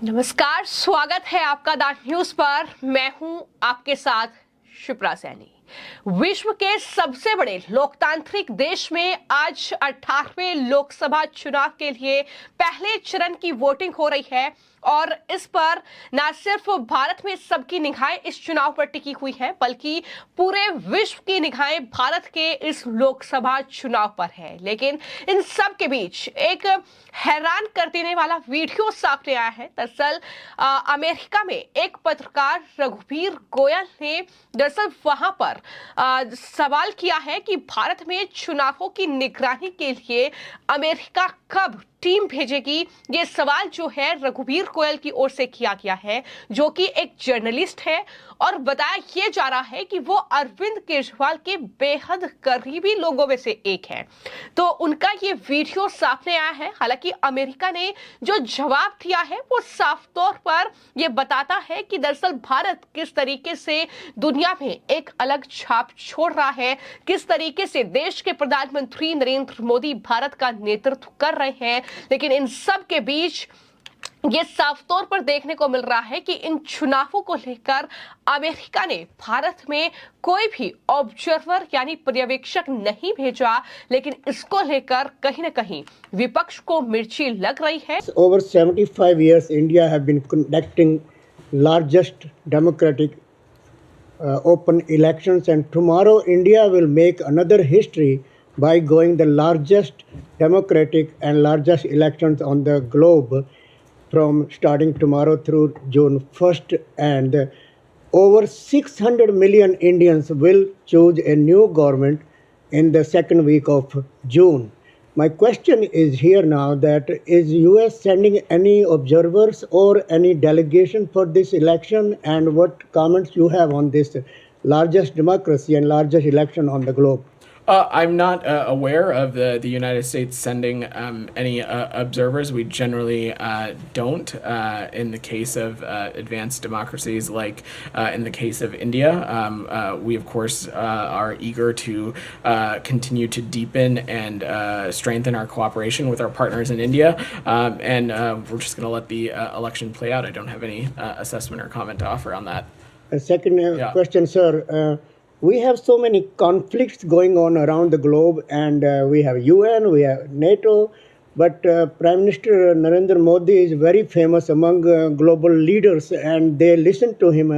नमस्कार, स्वागत है आपका द न्यूज पर। मैं हूं आपके साथ शिप्रा सैनी। विश्व के सबसे बड़े लोकतांत्रिक देश में आज 18वें लोकसभा चुनाव के लिए पहले चरण की वोटिंग हो रही है और इस पर न सिर्फ भारत में सबकी निगाहें इस चुनाव पर टिकी हुई हैं, बल्कि पूरे विश्व की निगाहें भारत के इस लोकसभा चुनाव पर है। लेकिन इन सब के बीच एक हैरान कर देने वाला वीडियो सामने आया है। दरअसल अमेरिका में एक पत्रकार रघुवीर गोयल ने दरअसल वहां पर सवाल किया है कि भारत में चुनावों की निगरानी के लिए अमेरिका कब टीम भेजेगी। ये सवाल जो है रघुवीर गोयल की ओर से किया गया है, जो कि एक जर्नलिस्ट है, और बताया यह जा रहा है कि वो अरविंद केजरीवाल के बेहद करीबी लोगों में से एक है। तो उनका ये वीडियो सामने आया है। हालांकि अमेरिका ने जो जवाब दिया है वो साफ तौर पर यह बताता है कि दरअसल भारत किस तरीके से दुनिया में एक अलग छाप छोड़ रहा है, किस तरीके से देश के प्रधानमंत्री नरेंद्र मोदी भारत का नेतृत्व कर रहे हैं। लेकिन इन सब के बीच ये साफ तौर पर देखने को मिल रहा है कि इन चुनावों को लेकर अमेरिका ने भारत में कोई भी ऑब्जर्वर यानी पर्यवेक्षक नहीं भेजा, लेकिन इसको लेकर कहीं न कहीं विपक्ष को मिर्ची लग रही है। Over 75 years, India have been conducting largest democratic open elections, and tomorrow India will make another history by going the largest democratic and largest elections on the globe from starting tomorrow through June 1st, and over 600 million Indians will choose a new government in the second week of June. My question is here now that is US sending any observers or any delegation for this election, and what comments you have on this largest democracy and largest election on the globe? I'm not aware of the United States sending any observers. We generally don't in the case of advanced democracies like in the case of India. We, of course, are eager to continue to deepen and strengthen our cooperation with our partners in India. And we're just going to let the election play out. I don't have any assessment or comment to offer on that. A second question, sir. We have so many conflicts going on around the globe, and we have UN, we have NATO, but Prime Minister Narendra Modi is very famous among global leaders, and they listen to him.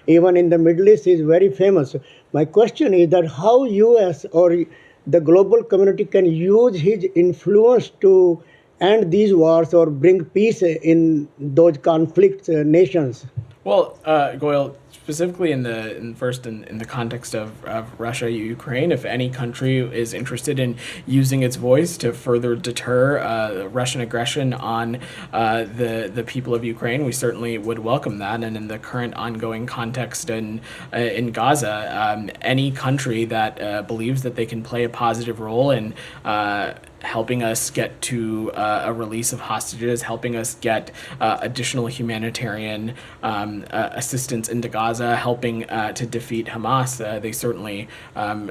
Even in the Middle East, he is very famous. My question is that how US or the global community can use his influence to end these wars or bring peace in those conflict nations? Well, Goyle, specifically in the context of Russia, Ukraine, if any country is interested in using its voice to further deter Russian aggression on the people of Ukraine, we certainly would welcome that. And in the current ongoing context in Gaza, any country that believes that they can play a positive role in helping us get to a release of hostages, helping us get additional humanitarian assistance into Gaza, helping to defeat Hamas, they certainly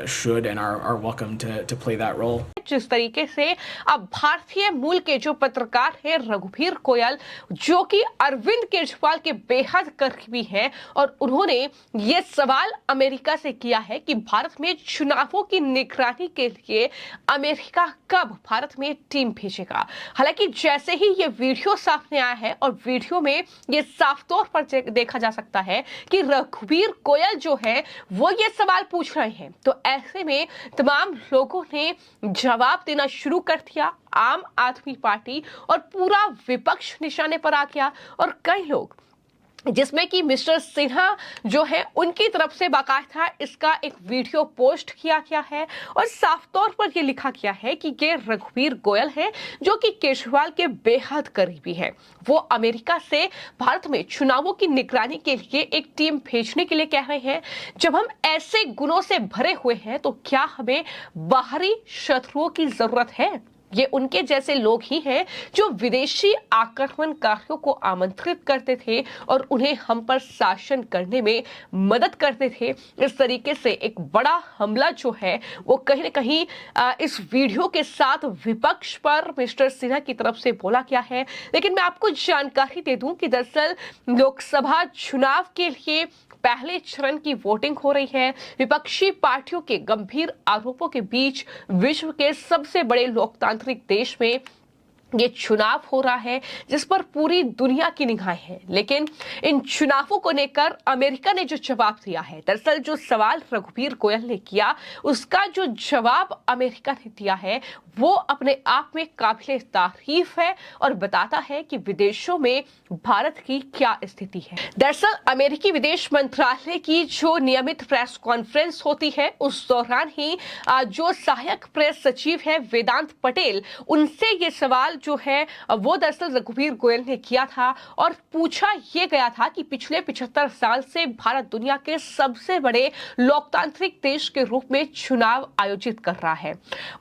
should and are welcome to play that role. जिस तरीके से अब भारतीय मूल के जो पत्रकार है रघुवीर गोयल, जो कि अरविंद केजरीवाल के बेहद करीबी हैं, और उन्होंने ये सवाल अमेरिका से किया है कि भारत में चुनावों की निगरानी के लिए अमेरिका कब भारत में टीम भेजेगा। हालांकि जैसे ही ये वीडियो सामने आया है और वीडियो में ये साफ तौर पर देखा जा सकता है कि रघुवीर गोयल जो है वो ये सवाल पूछ रहे हैं, तो ऐसे में तमाम लोगों ने जवाब देना शुरू कर दिया। आम आदमी पार्टी और पूरा विपक्ष निशाने पर आ गया, और कई लोग जिसमें कि मिस्टर सिन्हा जो है उनकी तरफ से बाकायदा इसका एक वीडियो पोस्ट किया गया है और साफ तौर पर यह लिखा गया है कि ये रघुवीर गोयल है जो कि केजरीवाल के बेहद करीबी है। वो अमेरिका से भारत में चुनावों की निगरानी के लिए एक टीम भेजने के लिए कह रहे हैं। जब हम ऐसे गुणों से भरे हुए हैं तो क्या हमें बाहरी शत्रुओं की जरूरत है? ये उनके जैसे लोग ही हैं जो विदेशी आक्रमणकारियों को आमंत्रित करते थे और उन्हें हम पर शासन करने में मदद करते थे। इस तरीके से एक बड़ा हमला जो है वो कहीं न कहीं इस वीडियो के साथ विपक्ष पर मिस्टर सिन्हा की तरफ से बोला गया है। लेकिन मैं आपको जानकारी दे दूं कि दरअसल लोकसभा चुनाव के लिए पहले चरण की वोटिंग हो रही है। विपक्षी पार्टियों के गंभीर आरोपों के बीच विश्व के सबसे बड़े लोकतांत्रिक देश में ये चुनाव हो रहा है जिस पर पूरी दुनिया की निगाहें हैं। लेकिन इन चुनावों को लेकर अमेरिका ने जो जवाब दिया है, दरअसल जो सवाल रघुवीर गोयल ने किया उसका जो जवाब अमेरिका ने दिया है वो अपने आप में काबिले तारीफ है और बताता है कि विदेशों में भारत की क्या स्थिति है। दरअसल अमेरिकी विदेश मंत्रालय की जो नियमित प्रेस कॉन्फ्रेंस होती है उस दौरान ही जो सहायक प्रेस सचिव है वेदांत पटेल, उनसे ये सवाल जो है वो दरअसल रघुवीर गोयल ने किया था और पूछा यह गया था कि पिछले 75 साल से भारत दुनिया के सबसे बड़े लोकतांत्रिक देश के रूप में चुनाव आयोजित कर रहा है।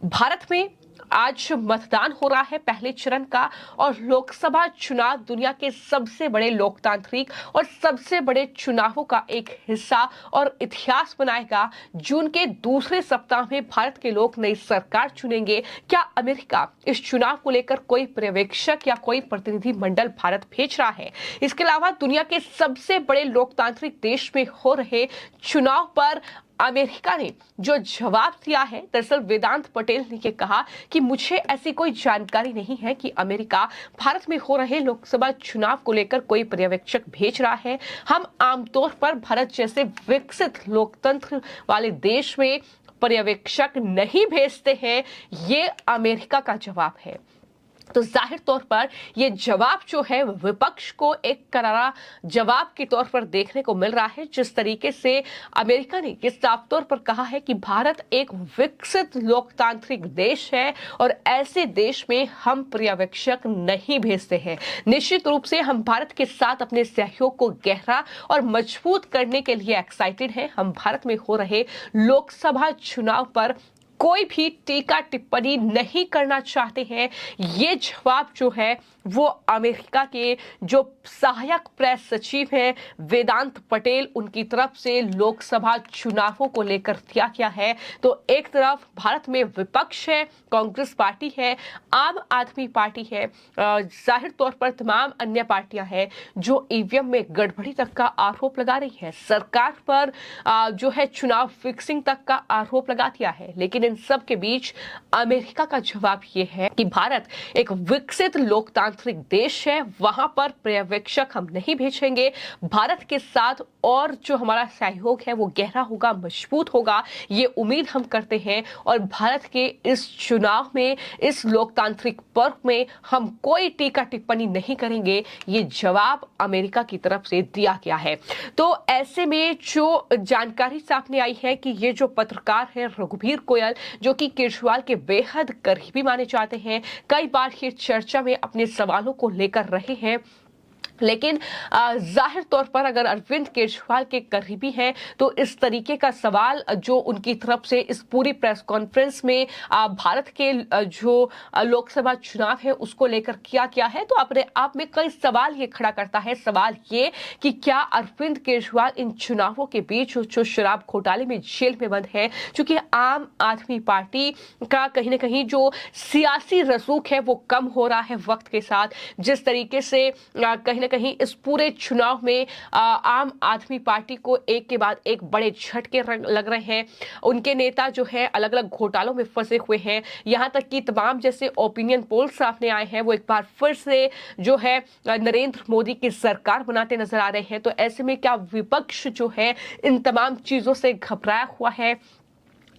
भारत में आज मतदान हो रहा है पहले चरण का और लोकसभा चुनाव दुनिया के सबसे बड़े लोकतांत्रिक और सबसे बड़े चुनावों का एक हिस्सा और इतिहास बनाएगा। जून के दूसरे सप्ताह में भारत के लोग नई सरकार चुनेंगे। क्या अमेरिका इस चुनाव को लेकर कोई पर्यवेक्षक या कोई प्रतिनिधि मंडल भारत भेज रहा है? इसके अलावा दुनिया के सबसे बड़े लोकतांत्रिक देश में हो रहे चुनाव पर अमेरिका ने जो जवाब दिया है, दरअसल वेदांत पटेल ने ये कहा कि मुझे ऐसी कोई जानकारी नहीं है कि अमेरिका भारत में हो रहे लोकसभा चुनाव को लेकर कोई पर्यवेक्षक भेज रहा है। हम आमतौर पर भारत जैसे विकसित लोकतंत्र वाले देश में पर्यवेक्षक नहीं भेजते हैं। ये अमेरिका का जवाब है। तो जाहिर तौर पर यह जवाब जो है विपक्ष को एक करारा जवाब के तौर पर देखने को मिल रहा है। जिस तरीके से अमेरिका ने ये साफ तौर पर कहा है कि भारत एक विकसित लोकतांत्रिक देश है और ऐसे देश में हम पर्यवेक्षक नहीं भेजते हैं। निश्चित रूप से हम भारत के साथ अपने सहयोग को गहरा और मजबूत करने के लिए एक्साइटेड हैं। हम भारत में हो रहे लोकसभा चुनाव पर कोई भी टीका टिप्पणी नहीं करना चाहते हैं। ये जवाब जो है वो अमेरिका के जो सहायक प्रेस सचिव हैं वेदांत पटेल, उनकी तरफ से लोकसभा चुनावों को लेकर दिया गया है। तो एक तरफ भारत में विपक्ष है, कांग्रेस पार्टी है, आम आदमी पार्टी है, जाहिर तौर पर तमाम अन्य पार्टियां हैं जो ईवीएम में गड़बड़ी तक का आरोप लगा रही है, सरकार पर जो है चुनाव फिक्सिंग तक का आरोप लगा दिया है। लेकिन इन सब के बीच अमेरिका का जवाब यह है कि भारत एक विकसित लोकतांत्रिक देश है, वहां पर पर्यवेक्षक हम नहीं भेजेंगे। भारत के साथ और जो हमारा सहयोग है वो गहरा होगा, मजबूत होगा, ये उम्मीद हम करते हैं। और भारत के इस चुनाव में, इस लोकतांत्रिक पर्व में हम कोई टीका टिप्पणी नहीं करेंगे। ये जवाब अमेरिका की तरफ से दिया गया है। तो ऐसे में जो जानकारी सामने आई है कि ये जो पत्रकार है रघुवीर गोयल, जो कि केजरीवाल के बेहद करीबी माने जाते हैं, कई बार ये चर्चा में अपने सवालों को लेकर रहे हैं। लेकिन जाहिर तौर पर अगर अरविंद केजरीवाल के करीबी हैं तो इस तरीके का सवाल जो उनकी तरफ से इस पूरी प्रेस कॉन्फ्रेंस में भारत के जो लोकसभा चुनाव है उसको लेकर किया गया है, तो अपने आप में कई सवाल ये खड़ा करता है। सवाल ये कि क्या अरविंद केजरीवाल इन चुनावों के बीच जो शराब घोटाले में जेल में बंद है, चूंकि आम आदमी पार्टी का कहीं ना कहीं जो सियासी रसूख है वो कम हो रहा है वक्त के साथ, जिस तरीके से कहीं कहीं इस पूरे चुनाव में आम आदमी पार्टी को एक के बाद एक बड़े झटके लग रहे हैं। उनके नेता जो है अलग अलग घोटालों में फंसे हुए हैं, यहां तक कि तमाम जैसे ओपिनियन पोल सामने आए हैं वो एक बार फिर से जो है नरेंद्र मोदी की सरकार बनाते नजर आ रहे हैं। तो ऐसे में क्या विपक्ष जो है इन तमाम चीजों से घबराया हुआ है?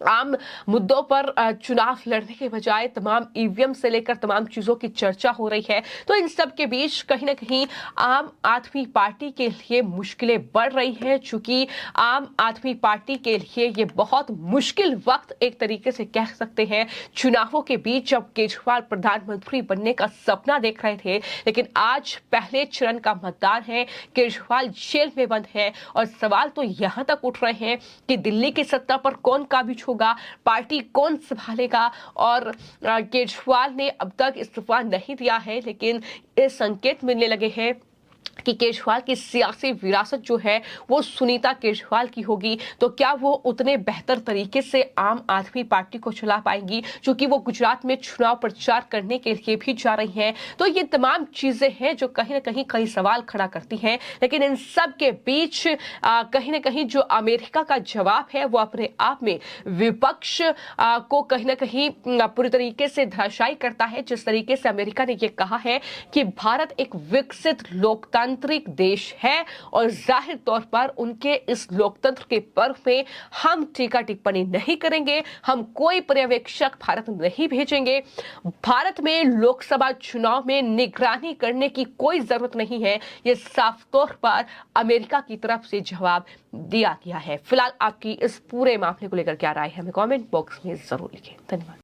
आम मुद्दों पर चुनाव लड़ने के बजाय तमाम ईवीएम से लेकर तमाम चीजों की चर्चा हो रही है। तो इन सब के बीच कहीं ना कहीं आम आदमी पार्टी के लिए मुश्किलें बढ़ रही हैं, चूंकि आम आदमी पार्टी के लिए ये बहुत मुश्किल वक्त एक तरीके से कह सकते हैं। चुनावों के बीच जब केजरीवाल प्रधानमंत्री बनने का सपना देख रहे थे, लेकिन आज पहले चरण का मतदान है, केजरीवाल जेल में बंद है और सवाल तो यहां तक उठ रहे हैं कि दिल्ली की सत्ता पर कौन काबिज होगा, पार्टी कौन संभालेगा। और केजरीवाल ने अब तक इस्तीफा नहीं दिया है, लेकिन ये संकेत मिलने लगे हैं कि केजरीवाल की सियासी विरासत जो है वो सुनीता केजरीवाल की होगी। तो क्या वो उतने बेहतर तरीके से आम आदमी पार्टी को चला पाएंगी, क्योंकि वो गुजरात में चुनाव प्रचार करने के लिए भी जा रही हैं। तो ये तमाम चीजें हैं जो कहीं ना कहीं कई सवाल खड़ा करती हैं। लेकिन इन सब के बीच कहीं ना कहीं जो अमेरिका का जवाब है वो अपने आप में विपक्ष को कहीं ना कहीं पूरी तरीके से धराशायी करता है। जिस तरीके से अमेरिका ने यह कहा है कि भारत एक विकसित लोकतांत्रिक देश है और जाहिर तौर पर उनके इस लोकतंत्र के पर्व में हम टीका टिप्पणी नहीं करेंगे, हम कोई पर्यवेक्षक भारत नहीं भेजेंगे। भारत में लोकसभा चुनाव में निगरानी करने की कोई जरूरत नहीं है, यह साफ तौर पर अमेरिका की तरफ से जवाब दिया गया है। फिलहाल आपकी इस पूरे मामले को लेकर क्या राय है, हमें कमेंट बॉक्स में जरूर लिखें। धन्यवाद।